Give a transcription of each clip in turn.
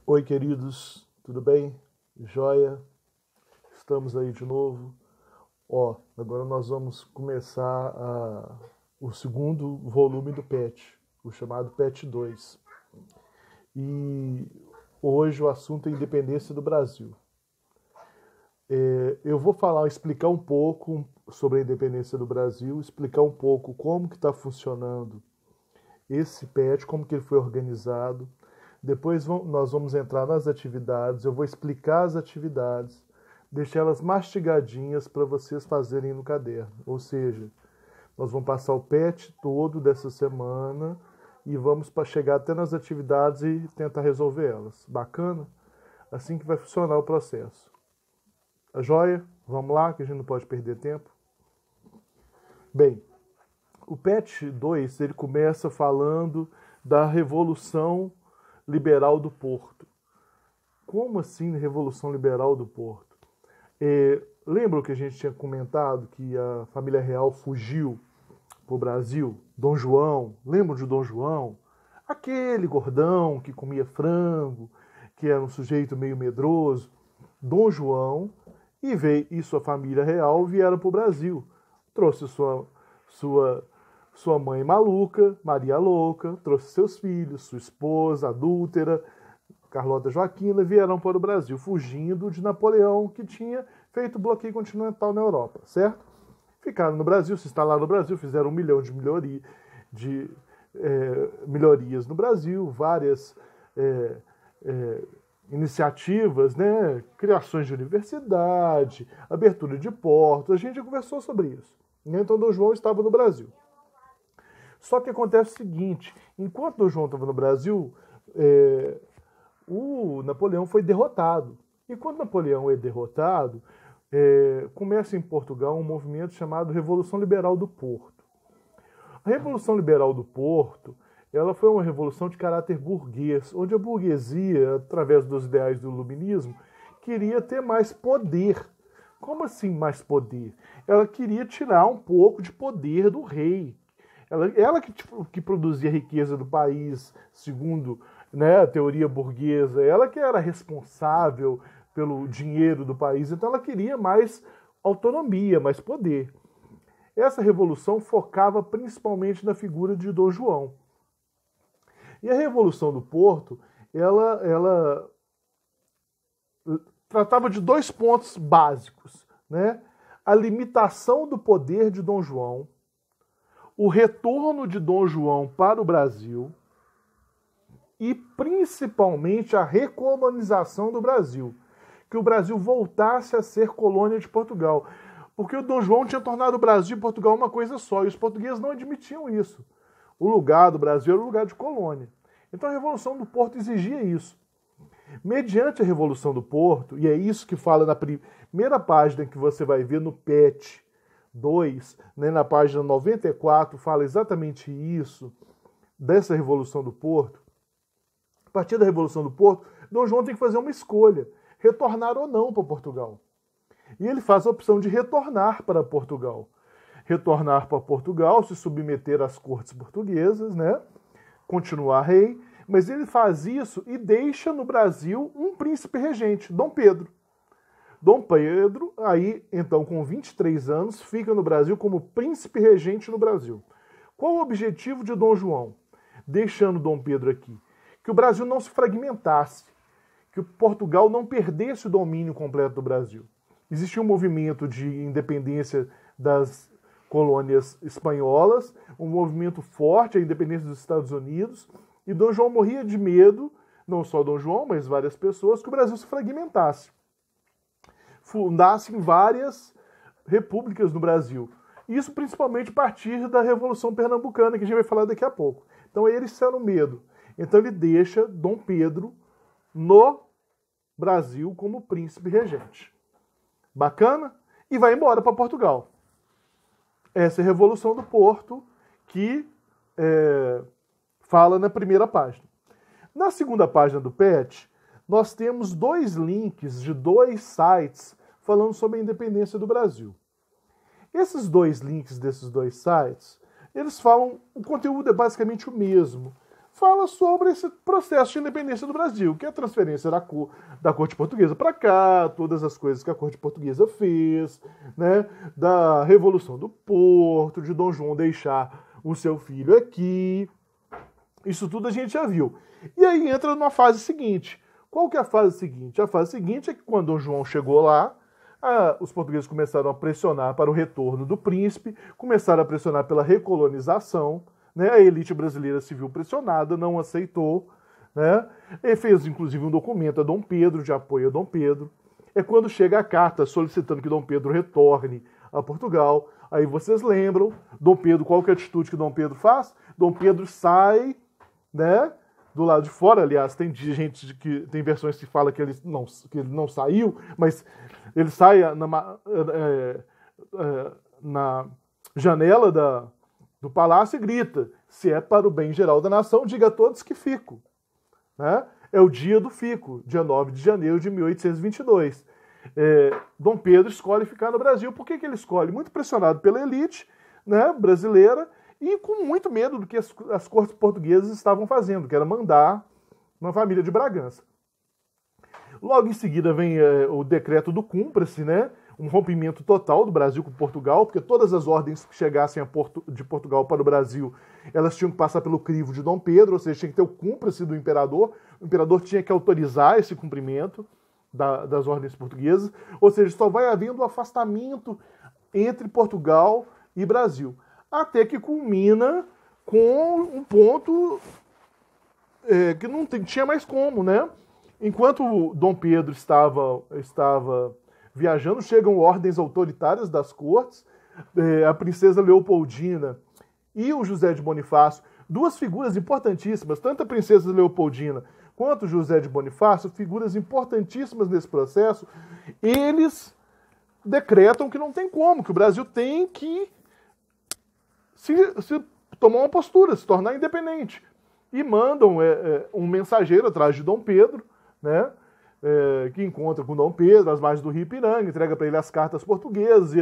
Oi, queridos, tudo bem? Joia? Estamos aí de novo. Agora nós vamos começar o segundo volume do PET, o chamado PET 2. E hoje o assunto é a independência do Brasil. Eu vou explicar um pouco sobre a independência do Brasil, explicar um pouco como que está funcionando esse PET, como que ele foi organizado. Depois nós vamos entrar nas atividades, eu vou explicar as atividades, deixar elas mastigadinhas para vocês fazerem no caderno. Ou seja, nós vamos passar o PET todo dessa semana e vamos chegar até nas atividades e tentar resolver elas. Bacana? Assim que vai funcionar o processo. A joia? Vamos lá, que a gente não pode perder tempo. Bem, o PET 2 ele começa falando da Revolução Liberal do Porto. Como assim Revolução Liberal do Porto? Lembram que a gente tinha comentado que a família real fugiu para o Brasil? Dom João, lembram de Dom João? Aquele gordão que comia frango, que era um sujeito meio medroso. Dom João e sua família real vieram para o Brasil. Trouxe sua mãe maluca, Maria Louca, trouxe seus filhos, sua esposa adúltera, Carlota Joaquina, vieram para o Brasil, fugindo de Napoleão, que tinha feito bloqueio continental na Europa, certo? Ficaram no Brasil, se instalaram no Brasil, fizeram 1 milhão de melhorias no Brasil, várias iniciativas, né? Criações de universidade, abertura de portos, a gente já conversou sobre isso. Então, Dom João estava no Brasil. Só que acontece o seguinte, enquanto Dom João estava no Brasil, o Napoleão foi derrotado. E quando Napoleão é derrotado, começa em Portugal um movimento chamado Revolução Liberal do Porto. A Revolução Liberal do Porto, ela foi uma revolução de caráter burguês, onde a burguesia, através dos ideais do iluminismo, queria ter mais poder. Como assim mais poder? Ela queria tirar um pouco de poder do rei. Ela que produzia a riqueza do país, segundo, né, a teoria burguesa, ela que era responsável pelo dinheiro do país, então ela queria mais autonomia, mais poder. Essa revolução focava principalmente na figura de Dom João. E a Revolução do Porto, ela tratava de 2 pontos básicos, né? A limitação do poder de Dom João, o retorno de Dom João para o Brasil e, principalmente, a recolonização do Brasil. Que o Brasil voltasse a ser colônia de Portugal. Porque o Dom João tinha tornado o Brasil e Portugal uma coisa só, e os portugueses não admitiam isso. O lugar do Brasil era o lugar de colônia. Então a Revolução do Porto exigia isso. Mediante a Revolução do Porto, e é isso que fala na primeira página que você vai ver no PET 2, né, na página 94, fala exatamente isso, dessa Revolução do Porto. A partir da Revolução do Porto, Dom João tem que fazer uma escolha, retornar ou não para Portugal. E ele faz a opção de retornar para Portugal. Retornar para Portugal, se submeter às cortes portuguesas, né, continuar rei, mas ele faz isso e deixa no Brasil um príncipe regente, Dom Pedro. Dom Pedro, aí, então, com 23 anos, fica no Brasil como príncipe regente no Brasil. Qual o objetivo de Dom João? Deixando Dom Pedro aqui. Que o Brasil não se fragmentasse, que Portugal não perdesse o domínio completo do Brasil. Existia um movimento de independência das colônias espanholas, um movimento forte, a independência dos Estados Unidos, e Dom João morria de medo, não só Dom João, mas várias pessoas, que o Brasil se fragmentasse. Fundassem várias repúblicas no Brasil. Isso principalmente a partir da Revolução Pernambucana, que a gente vai falar daqui a pouco. Então eles tiveram medo. Então ele deixa Dom Pedro no Brasil como príncipe regente. Bacana? E vai embora para Portugal. Essa é a Revolução do Porto que fala na primeira página. Na segunda página do PET, nós temos 2 links de 2 sites falando sobre a independência do Brasil. Esses 2 links desses 2 sites, eles falam, o conteúdo é basicamente o mesmo. fala sobre esse processo de independência do Brasil, que é a transferência da corte portuguesa para cá, todas as coisas que a corte portuguesa fez, né, da Revolução do Porto, de Dom João deixar o seu filho aqui. Isso tudo a gente já viu. E aí entra numa fase seguinte. Qual que é a fase seguinte? A fase seguinte é que quando Dom João chegou lá, os portugueses começaram a pressionar para o retorno do príncipe, começaram a pressionar pela recolonização, né? A elite brasileira se viu pressionada, não aceitou, né? E fez inclusive um documento a Dom Pedro, de apoio a Dom Pedro. É quando chega a carta solicitando que Dom Pedro retorne a Portugal. Aí vocês lembram, Dom Pedro, qual que é a atitude que Dom Pedro faz? Dom Pedro sai, né, do lado de fora. Aliás, tem gente que tem versões que fala que ele não saiu, mas ele sai na janela do palácio e grita: se é para o bem geral da nação, diga a todos que fico. Né? É o dia do fico, dia 9 de janeiro de 1822. Dom Pedro escolhe ficar no Brasil. Por que ele escolhe? Muito pressionado pela elite, né, brasileira, e com muito medo do que as cortes portuguesas estavam fazendo, que era mandar uma família de Bragança. Logo em seguida vem o decreto do Cúmplice, né? Um rompimento total do Brasil com Portugal, porque todas as ordens que chegassem de Portugal para o Brasil, elas tinham que passar pelo crivo de Dom Pedro, ou seja, tinha que ter o cúmplice do imperador. O imperador tinha que autorizar esse cumprimento das ordens portuguesas, ou seja, só vai havendo um afastamento entre Portugal e Brasil. Até que culmina com um ponto que não tinha mais como, né? Enquanto Dom Pedro estava viajando, chegam ordens autoritárias das cortes, a princesa Leopoldina e o José de Bonifácio, duas figuras importantíssimas, tanto a princesa Leopoldina quanto o José de Bonifácio, figuras importantíssimas nesse processo, eles decretam que não tem como, que o Brasil tem que se tomar uma postura, se tornar independente. E mandam um mensageiro atrás de Dom Pedro, né, que encontra com Dom Pedro às margens do Rio Ipiranga, entrega para ele as cartas portuguesas e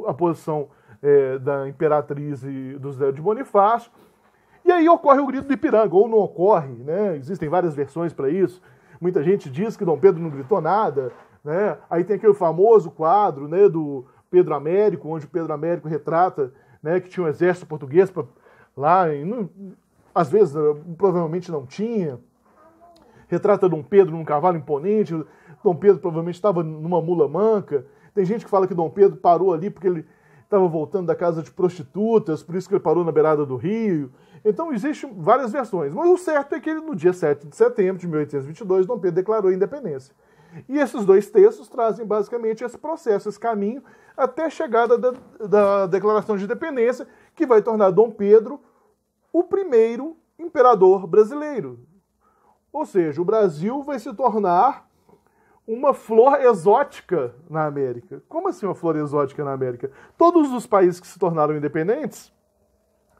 a posição da imperatriz e do José de Bonifácio. E aí ocorre o grito do Ipiranga, ou não ocorre, né? Existem várias versões para isso. Muita gente diz que Dom Pedro não gritou nada, né? Aí tem aquele famoso quadro, né, do Pedro Américo, onde o Pedro Américo retrata, né, que tinha um exército português lá, às vezes provavelmente não tinha. Retrata Dom Pedro num cavalo imponente, Dom Pedro provavelmente estava numa mula manca. Tem gente que fala que Dom Pedro parou ali porque ele estava voltando da casa de prostitutas, por isso que ele parou na beirada do rio. Então existem várias versões, mas o certo é que ele, no dia 7 de setembro de 1822, Dom Pedro declarou a independência. E esses dois textos trazem basicamente esse processo, esse caminho, até a chegada da Declaração de Independência, que vai tornar Dom Pedro o primeiro imperador brasileiro. Ou seja, o Brasil vai se tornar uma flor exótica na América. Como assim uma flor exótica na América? Todos os países que se tornaram independentes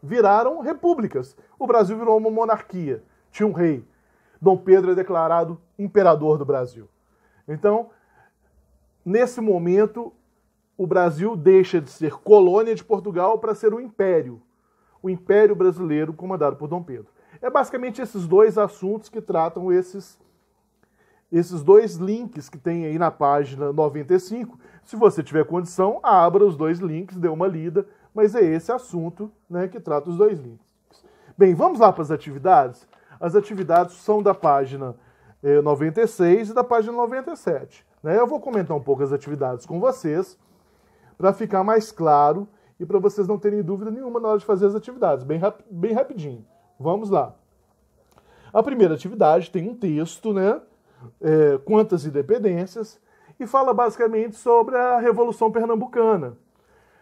viraram repúblicas. O Brasil virou uma monarquia, tinha um rei. Dom Pedro é declarado imperador do Brasil. Então, nesse momento, o Brasil deixa de ser colônia de Portugal para ser o Império brasileiro comandado por Dom Pedro. É basicamente esses dois assuntos que tratam esses dois links que tem aí na página 95. Se você tiver condição, abra os dois links, dê uma lida, mas é esse assunto, né, que trata os dois links. Bem, vamos lá para as atividades? As atividades são da página 96 e da página 97. Né? Eu vou comentar um pouco as atividades com vocês, para ficar mais claro e para vocês não terem dúvida nenhuma na hora de fazer as atividades, bem rapidinho. Vamos lá. A primeira atividade tem um texto, né? Quantas independências, e fala basicamente sobre a Revolução Pernambucana.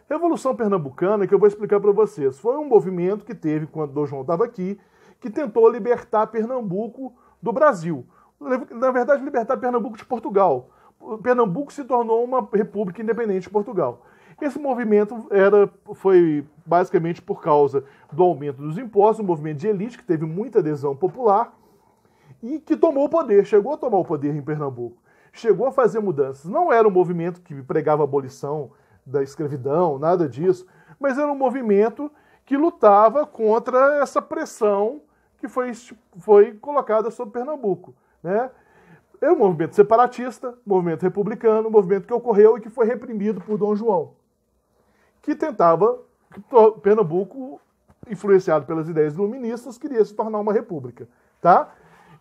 Revolução Pernambucana, que eu vou explicar para vocês, foi um movimento que teve, quando Dom João estava aqui, que tentou libertar Pernambuco do Brasil. Na verdade, libertar Pernambuco de Portugal. Pernambuco se tornou uma república independente de Portugal. Esse movimento foi basicamente por causa do aumento dos impostos, um movimento de elite que teve muita adesão popular e que tomou o poder, chegou a tomar o poder em Pernambuco. Chegou a fazer mudanças. Não era um movimento que pregava a abolição da escravidão, nada disso, mas era um movimento que lutava contra essa pressão que foi colocada sobre Pernambuco, né? É um movimento separatista, movimento republicano, movimento que ocorreu e que foi reprimido por Dom João, que tentava, Pernambuco, influenciado pelas ideias iluministas, queria se tornar uma república, tá?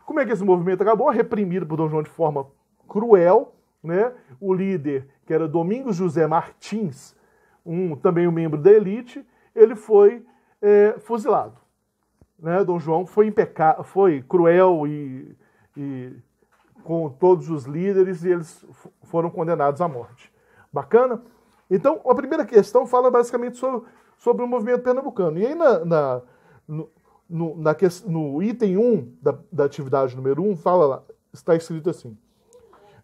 Como é que esse movimento acabou? Reprimido por Dom João de forma cruel, né? O líder, que era Domingos José Martins, também um membro da elite, ele foi fuzilado, né? Dom João foi cruel e com todos os líderes e eles foram condenados à morte. Bacana? Então, a primeira questão fala basicamente sobre o movimento pernambucano. E aí, no item 1 da atividade número 1, fala lá, está escrito assim: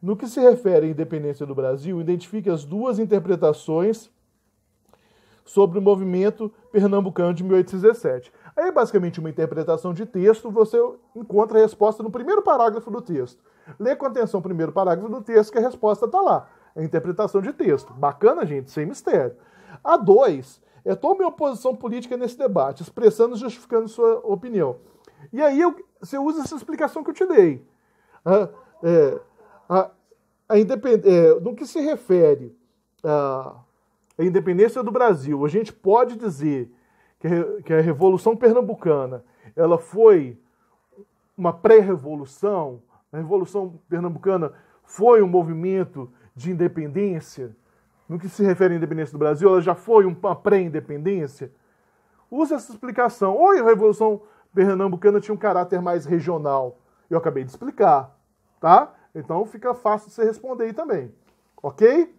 no que se refere à independência do Brasil, identifique as duas interpretações sobre o movimento pernambucano de 1817. Aí, basicamente, uma interpretação de texto, você encontra a resposta no primeiro parágrafo do texto. Lê com atenção o primeiro parágrafo do texto, que a resposta está lá. É a interpretação de texto. Bacana, gente, sem mistério. A 2 é tome uma posição política nesse debate, expressando e justificando sua opinião. E aí você usa essa explicação que eu te dei. No que se refere à independência do Brasil, a gente pode dizer que a Revolução Pernambucana ela foi uma pré-revolução. A Revolução Pernambucana foi um movimento de independência. No que se refere à independência do Brasil, ela já foi uma pré-independência. Usa essa explicação. Ou a Revolução Pernambucana tinha um caráter mais regional. Eu acabei de explicar, tá? Então fica fácil de você responder aí também. Ok?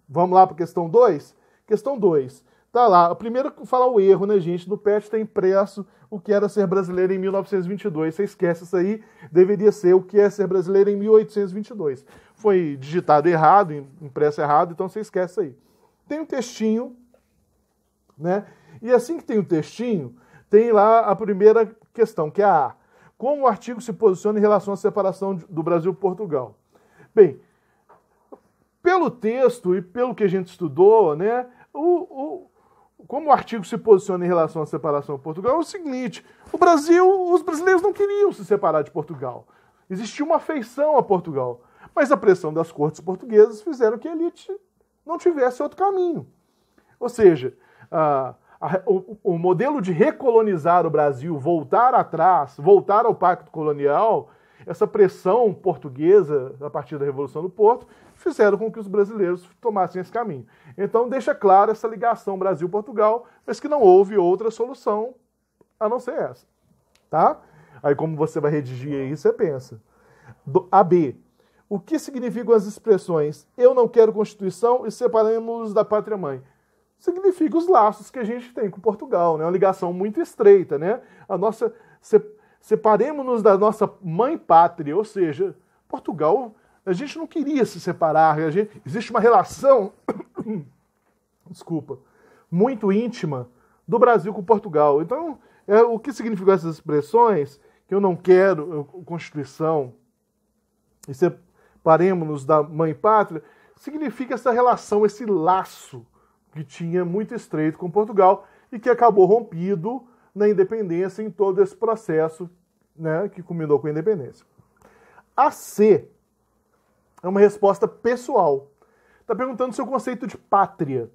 Vamos lá para a questão 2? Questão 2. Tá lá. Primeiro falar o erro, né, gente? No PET está impresso o que era ser brasileiro em 1922. Você esquece isso aí. Deveria ser o que é ser brasileiro em 1822. Foi digitado errado, impresso errado, então você esquece isso aí. Tem um textinho, né? E assim que tem um textinho, tem lá a primeira questão, que é a A. Como o artigo se posiciona em relação à separação do Brasil e Portugal? Bem, pelo texto e pelo que a gente estudou, né, como o artigo se posiciona em relação à separação de Portugal é o seguinte: os brasileiros não queriam se separar de Portugal. Existia uma afeição a Portugal, mas a pressão das cortes portuguesas fizeram que a elite não tivesse outro caminho. Ou seja, o modelo de recolonizar o Brasil, voltar atrás, voltar ao pacto colonial, essa pressão portuguesa a partir da Revolução do Porto, fizeram com que os brasileiros tomassem esse caminho. Então deixa clara essa ligação Brasil-Portugal, mas que não houve outra solução a não ser essa. Tá? Aí como você vai redigir aí, você pensa. AB. O que significam as expressões eu não quero Constituição e separemos da pátria-mãe? Significa os laços que a gente tem com Portugal, né? Uma ligação muito estreita, né? Separemos-nos da nossa mãe pátria, ou seja, Portugal, a gente não queria se separar, existe uma relação, desculpa, muito íntima do Brasil com Portugal. Então, o que significam essas expressões, que eu não quero Constituição e separemos-nos da mãe pátria, significa essa relação, esse laço que tinha muito estreito com Portugal e que acabou rompido na independência em todo esse processo, né, que culminou com a independência. A C é uma resposta pessoal. Está perguntando seu conceito de pátria.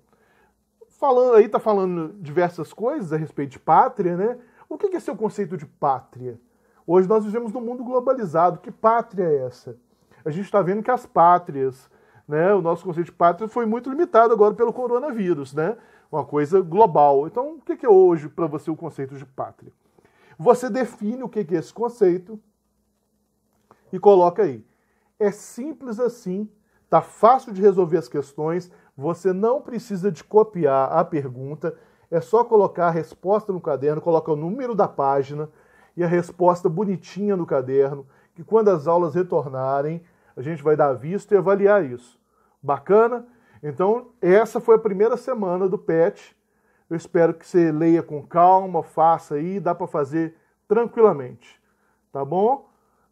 Está falando diversas coisas a respeito de pátria, né? O que é seu conceito de pátria? Hoje nós vivemos num mundo globalizado. Que pátria é essa? A gente está vendo que as pátrias, né, o nosso conceito de pátria foi muito limitado agora pelo coronavírus, né? Uma coisa global. Então, o que é hoje para você o conceito de pátria? Você define o que é esse conceito e coloca aí. É simples assim, tá fácil de resolver as questões, você não precisa de copiar a pergunta, é só colocar a resposta no caderno, coloca o número da página e a resposta bonitinha no caderno, que quando as aulas retornarem, a gente vai dar visto e avaliar isso. Bacana? Então, essa foi a primeira semana do PET. Eu espero que você leia com calma, faça aí, dá para fazer tranquilamente. Tá bom?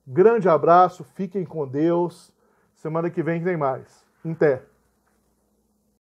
Grande abraço, fiquem com Deus. Semana que vem tem mais. Até!